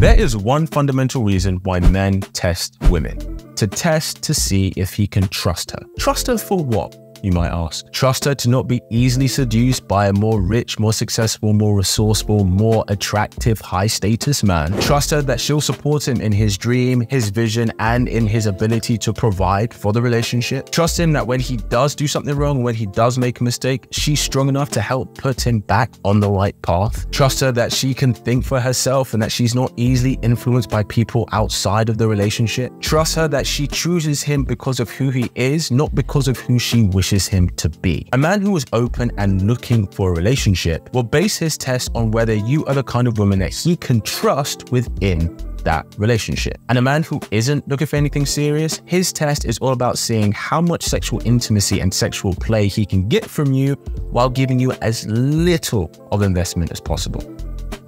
There is one fundamental reason why men test women: to test to see if he can trust her. Trust her for what, you might ask? Trust her to not be easily seduced by a more rich, more successful, more resourceful, more attractive, high-status man. Trust her that she'll support him in his dream, his vision, and in his ability to provide for the relationship. Trust him that when he does do something wrong, when he does make a mistake, she's strong enough to help put him back on the right path. Trust her that she can think for herself and that she's not easily influenced by people outside of the relationship. Trust her that she chooses him because of who he is, not because of who she wishes him to be. A man who is open and looking for a relationship will base his test on whether you are the kind of woman that he can trust within that relationship. And a man who isn't looking for anything serious, his test is all about seeing how much sexual intimacy and sexual play he can get from you while giving you as little of investment as possible.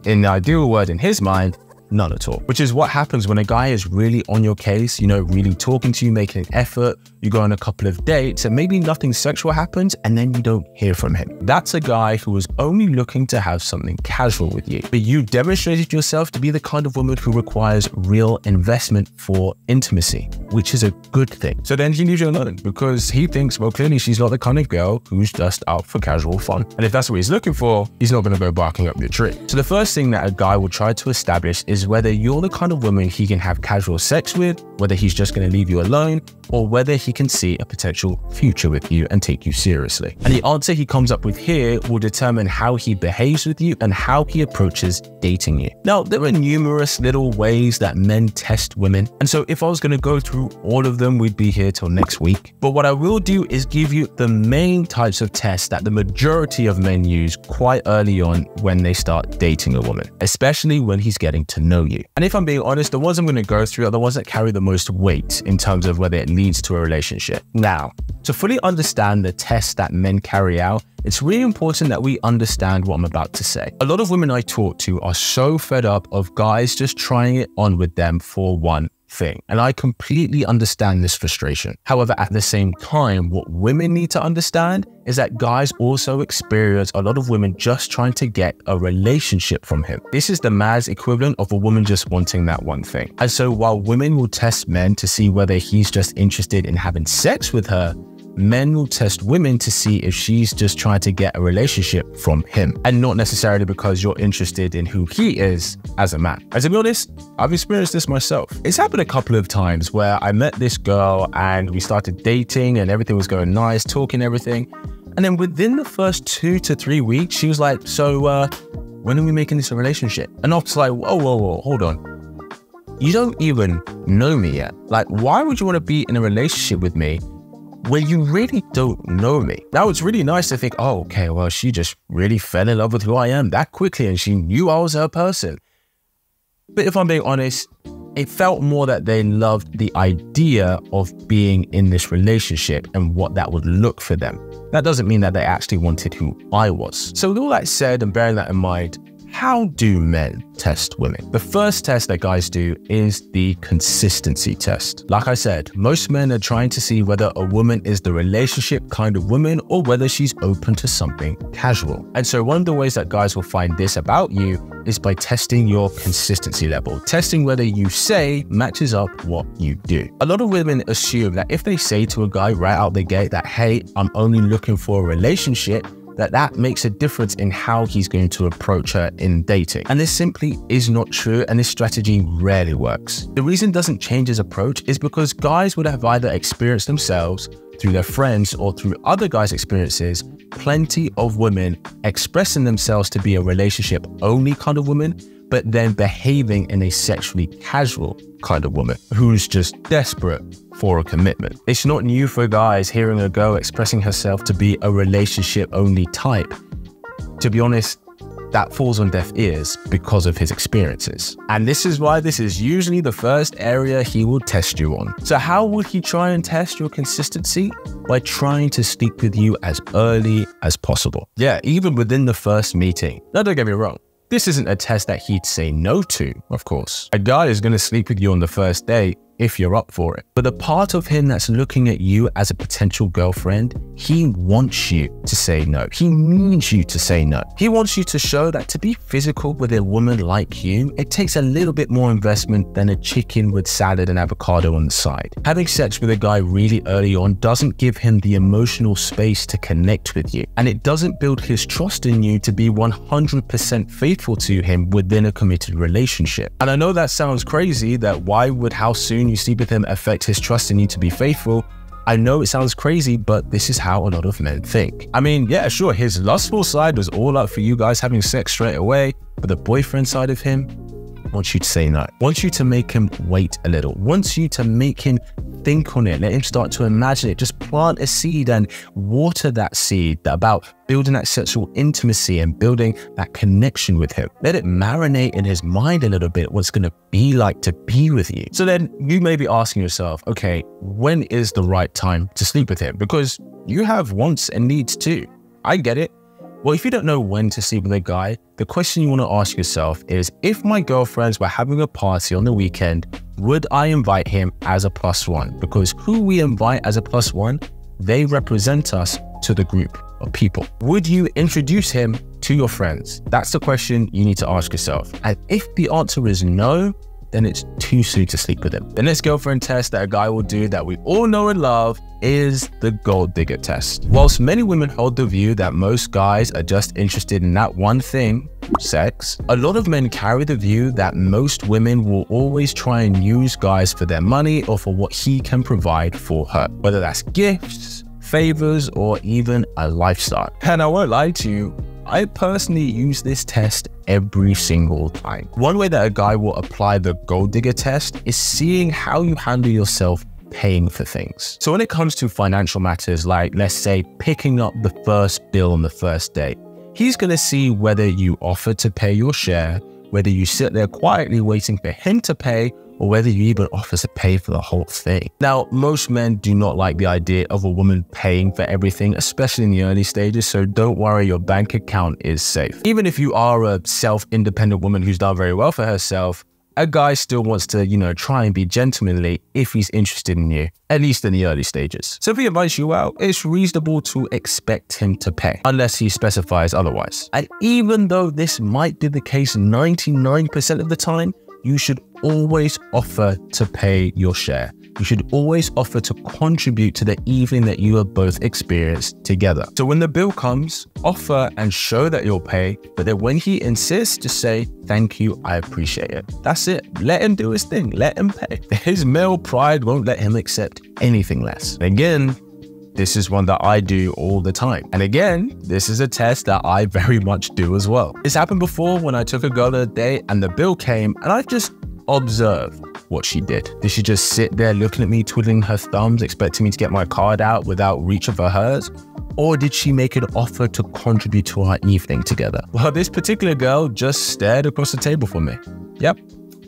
In the ideal world in his mind, none at all. Which is what happens when a guy is really on your case, you know, really talking to you, making an effort, you go on a couple of dates and maybe nothing sexual happens and then you don't hear from him. That's a guy who is only looking to have something casual with you. But you demonstrated yourself to be the kind of woman who requires real investment for intimacy, which is a good thing. So then he leaves you alone because he thinks, well, clearly she's not the kind of girl who's just out for casual fun. And if that's what he's looking for, he's not going to go barking up your tree. So the first thing that a guy will try to establish is whether you're the kind of woman he can have casual sex with, whether he's just going to leave you alone, or whether he can see a potential future with you and take you seriously. And the answer he comes up with here will determine how he behaves with you and how he approaches dating you. Now, there are numerous little ways that men test women. And so if I was going to go through all of them, we'd be here till next week. But what I will do is give you the main types of tests that the majority of men use quite early on when they start dating a woman, especially when he's getting to know you. And if I'm being honest, the ones I'm going to go through are the ones that carry the most weight in terms of whether it leads to a relationship. Now, to fully understand the tests that men carry out, it's really important that we understand what I'm about to say. A lot of women I talk to are so fed up of guys just trying it on with them for one thing. And I completely understand this frustration. However, at the same time, what women need to understand is that guys also experience a lot of women just trying to get a relationship from him. This is the man's equivalent of a woman just wanting that one thing. And so while women will test men to see whether he's just interested in having sex with her, men will test women to see if she's just trying to get a relationship from him, and not necessarily because you're interested in who he is as a man. And to be honest, I've experienced this myself. It's happened a couple of times where I met this girl and we started dating and everything was going nice, talking everything. And then within the first 2 to 3 weeks, she was like, so when are we making this a relationship? And I was like, whoa, hold on. You don't even know me yet. Like, why would you want to be in a relationship with me when you really don't know me? Now, it's really nice to think, oh, okay, well, she just really fell in love with who I am that quickly and she knew I was her person. But if I'm being honest, it felt more that they loved the idea of being in this relationship and what that would look for them. That doesn't mean that they actually wanted who I was. So with all that said and bearing that in mind, how do men test women? The first test that guys do is the consistency test. Like I said, most men are trying to see whether a woman is the relationship kind of woman or whether she's open to something casual. And so one of the ways that guys will find this about you is by testing your consistency level, testing whether you say matches up what you do. A lot of women assume that if they say to a guy right out the gate that, hey, I'm only looking for a relationship, that makes a difference in how he's going to approach her in dating. And this simply is not true, and this strategy rarely works. The reason it doesn't change his approach is because guys would have either experienced themselves through their friends or through other guys' experiences, plenty of women expressing themselves to be a relationship only kind of woman, but then behaving in a sexually casual kind of woman who's just desperate for a commitment. It's not new for guys hearing a girl expressing herself to be a relationship only type. To be honest, that falls on deaf ears because of his experiences. And this is why this is usually the first area he will test you on. So how would he try and test your consistency? By trying to sleep with you as early as possible. Yeah, even within the first meeting. Now, don't get me wrong. This isn't a test that he'd say no to, of course. A guy is going to sleep with you on the first date if you're up for it. But the part of him that's looking at you as a potential girlfriend, he wants you to say no. He needs you to say no. He wants you to show that to be physical with a woman like you, it takes a little bit more investment than a chicken with salad and avocado on the side. Having sex with a guy really early on doesn't give him the emotional space to connect with you, and it doesn't build his trust in you to be 100% faithful to him within a committed relationship. And I know that sounds crazy, that why would how soon you sleep with him affect his trust in you to be faithful? I know it sounds crazy, but this is how a lot of men think. I mean, yeah, sure, his lustful side was all up for you guys having sex straight away, but the boyfriend side of him wants you to say no, wants you to make him wait a little, wants you to make him think on it, let him start to imagine it, just plant a seed and water that seed about building that sexual intimacy and building that connection with him. Let it marinate in his mind a little bit, what's going to be like to be with you. So then you may be asking yourself, okay, when is the right time to sleep with him? Because you have wants and needs too. I get it. Well, if you don't know when to sleep with a guy, the question you want to ask yourself is, if my girlfriends were having a party on the weekend, would I invite him as a +1? Because who we invite as a +1, they represent us to the group of people. Would you introduce him to your friends? That's the question you need to ask yourself. And if the answer is no, then it's too soon to sleep with him. The next girlfriend test that a guy will do that we all know and love is the gold digger test. Whilst many women hold the view that most guys are just interested in that one thing, sex, a lot of men carry the view that most women will always try and use guys for their money or for what he can provide for her, whether that's gifts, favors, or even a lifestyle. And I won't lie to you, I personally use this test every single time. One way that a guy will apply the gold digger test is seeing how you handle yourself paying for things. So when it comes to financial matters, like let's say picking up the first bill on the first date, he's going to see whether you offer to pay your share, whether you sit there quietly waiting for him to pay, or whether you even offer to pay for the whole thing. Now, most men do not like the idea of a woman paying for everything, especially in the early stages, so don't worry, your bank account is safe. Even if you are a self-independent woman who's done very well for herself, a guy still wants to, try and be gentlemanly if he's interested in you, at least in the early stages. So if he invites you out, it's reasonable to expect him to pay, unless he specifies otherwise. And even though this might be the case 99% of the time, you should always offer to pay your share. You should always offer to contribute to the evening that you have both experienced together. So when the bill comes, offer and show that you'll pay, but then when he insists, just say, thank you, I appreciate it. That's it. Let him do his thing. Let him pay. His male pride won't let him accept anything less. Again, this is one that I do all the time. And again, this is a test that I very much do as well. This happened before when I took a girl on a date and the bill came, and I just observed what she did. Did she just sit there looking at me, twiddling her thumbs, expecting me to get my card out without reach of hers? Or did she make an offer to contribute to our evening together? Well, this particular girl just stared across the table from me. Yep,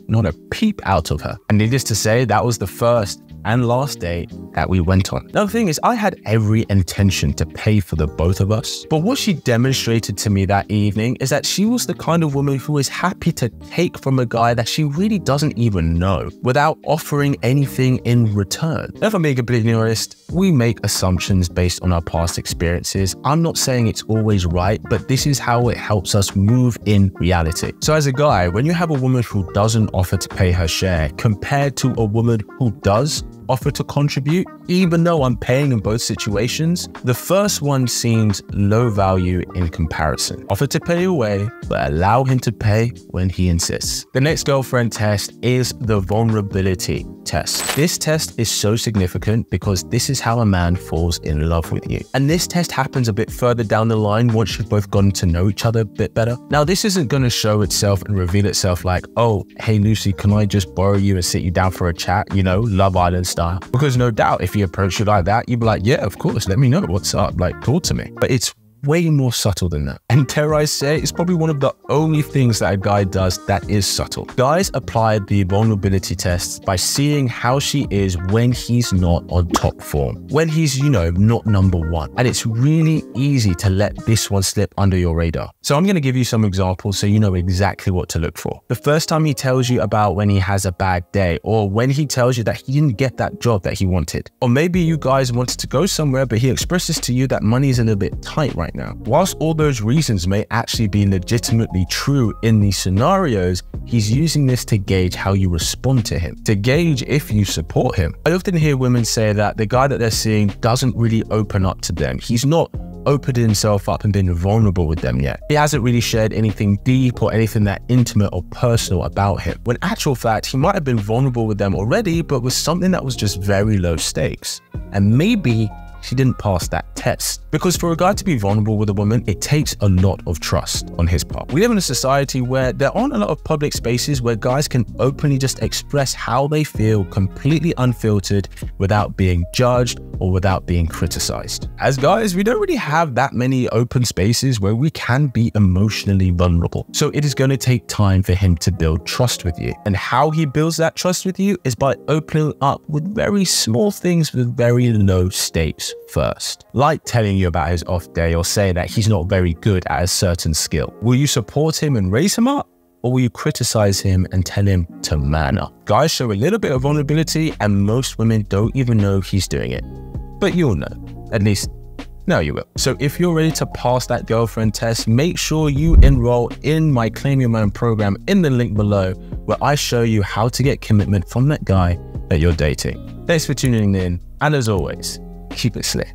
not a peep out of her. And needless to say, that was the first and last date that we went on. Now the thing is, I had every intention to pay for the both of us, but what she demonstrated to me that evening is that she was the kind of woman who is happy to take from a guy that she really doesn't even know without offering anything in return. Now, if I'm being completely honest, we make assumptions based on our past experiences. I'm not saying it's always right, but this is how it helps us move in reality. So as a guy, when you have a woman who doesn't offer to pay her share compared to a woman who does offer to contribute, even though I'm paying in both situations, the first one seems low value in comparison. Offer to pay away, but allow him to pay when he insists. The next girlfriend test is the vulnerability test. This test is so significant because this is how a man falls in love with you. And this test happens a bit further down the line once you've both gotten to know each other a bit better. Now, this isn't going to show itself and reveal itself like, oh, hey Lucy, can I just borrow you and sit you down for a chat, Love Island style? Because no doubt if he approached you like that, you'd be like, yeah, of course, let me know what's up, like talk to me. But it's way more subtle than that. And dare I say, it's probably one of the only things that a guy does that is subtle. Guys apply the vulnerability tests by seeing how she is when he's not on top form, when he's, not number one. And it's really easy to let this one slip under your radar. So I'm going to give you some examples so you know exactly what to look for. The first time he tells you about when he has a bad day, or when he tells you that he didn't get that job that he wanted. Or maybe you guys wanted to go somewhere, but he expresses to you that money is a little bit tight right now. Whilst all those reasons may actually be legitimately true in these scenarios, he's using this to gauge how you respond to him, to gauge if you support him. I often hear women say that the guy that they're seeing doesn't really open up to them. He's not opened himself up and been vulnerable with them yet. He hasn't really shared anything deep or anything that intimate or personal about him. When in actual fact, he might have been vulnerable with them already, but with something that was just very low stakes. And maybe she didn't pass that test. Because for a guy to be vulnerable with a woman, it takes a lot of trust on his part. We live in a society where there aren't a lot of public spaces where guys can openly just express how they feel completely unfiltered without being judged or without being criticized. As guys, we don't really have that many open spaces where we can be emotionally vulnerable. So it is going to take time for him to build trust with you. And how he builds that trust with you is by opening up with very small things with very low stakes first. Like telling you about his off day or saying that he's not very good at a certain skill. Will you support him and raise him up? Or will you criticize him and tell him to man up? Guys show a little bit of vulnerability and most women don't even know he's doing it. But you'll know. At least now you will. So if you're ready to pass that girlfriend test, make sure you enroll in my Claim Your Man program in the link below, where I show you how to get commitment from that guy that you're dating. Thanks for tuning in, and as always, keep it slick.